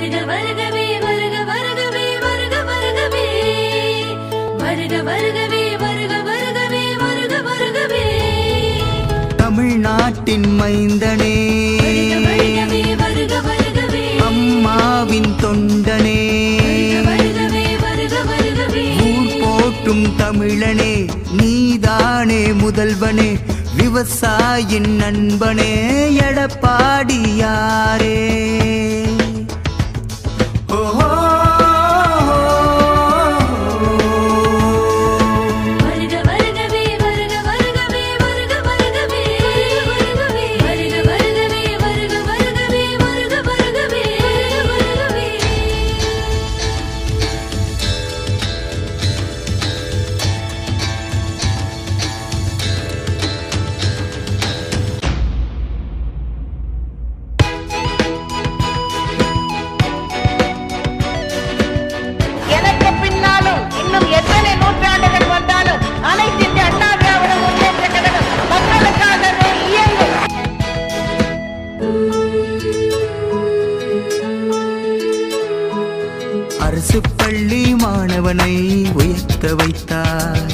வருக வருகவே வருக வருகவே வருக வருகவே வருக வருகவே வருக வருகவே வருக வருகவே தமிழ்நாட்டின் மைந்தனே வருகவே வருக வருகவே அம்மாவின் தொண்டனே வருகவே வருக வருகவே ஊர் போற்றும் தமிழனே நீதானே முதல்வனே விவசாயின் நண்பனே எடப்பாடியாரே அரசு பள்ளி மாணவனை உயர்த்த வைத்தாய்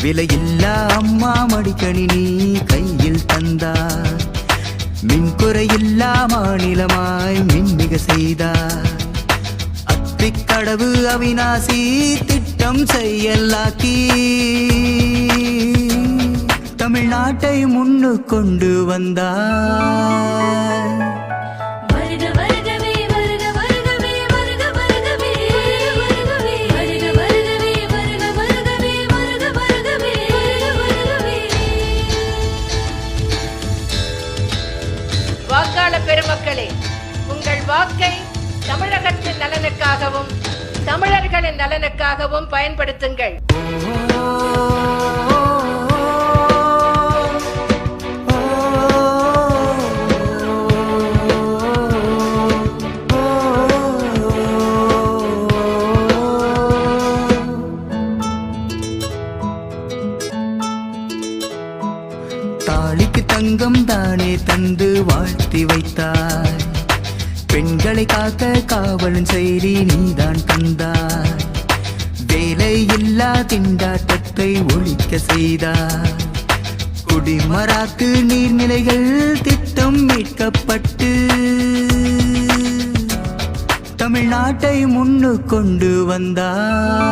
விலையில்லா அம்மா மடிக்கணினி கையில் தந்தாய் மின்குறையில்லா மாநிலமாய் மின்மிக செய்தாய் அத்திக்கடவு அவிநாசி திட்டம் செயலாக்கி தமிழ்நாட்டை முன்னு கொண்டு வந்தாய் வாக்காளர் பெருமக்களே, உங்கள் வாக்கை தமிழகத்தின் நலனுக்காகவும் தமிழர்களின் நலனுக்காகவும் பயன்படுத்துங்கள். தாலிக்கு தங்கம் தானே தந்து வாழ்த்தி வைத்தாய் பெண்களை காக்க காவலன் செய்தி நீதான் தந்தாய் வேலை இல்லா திண்டாட்டத்தை ஒழிக்க செய்தாய் குடிமராத்து நீர்நிலைகள் திட்டம் மீட்கப்பட்டு தமிழ்நாட்டை முன்னு கொண்டு வந்தாய்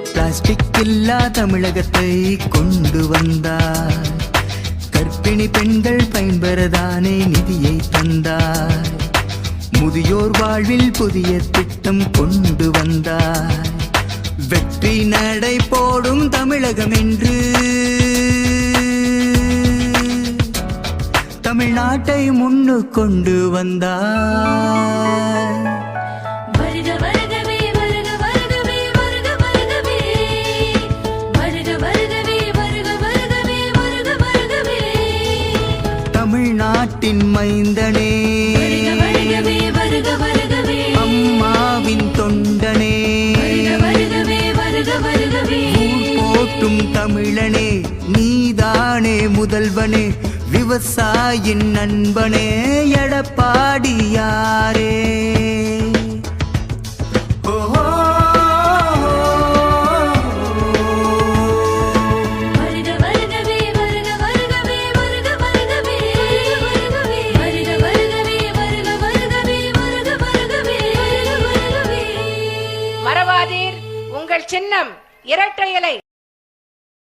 பிளாஸ்டிக் இல்லா தமிழகத்தை கொண்டு வந்தார் கர்ப்பிணி பெண்கள் பயன்பெறதானே நிதியை தந்தார் முதியோர் வாழ்வில் புதிய திட்டம் கொண்டு வந்தார் வெற்றி நடை போடும் தமிழகம் என்று தமிழ்நாட்டை முன்னு கொண்டு வந்தார் தமிழ்நாட்டின் மைந்தனே அம்மாவின் தொண்டனே ஊர் போற்றும் தமிழனே நீதானே முதல்வனே விவசாயின் நண்பனே எடப்பாடியாரே மறவாதீர், உங்கள் சின்னம் இரட்டை இலை.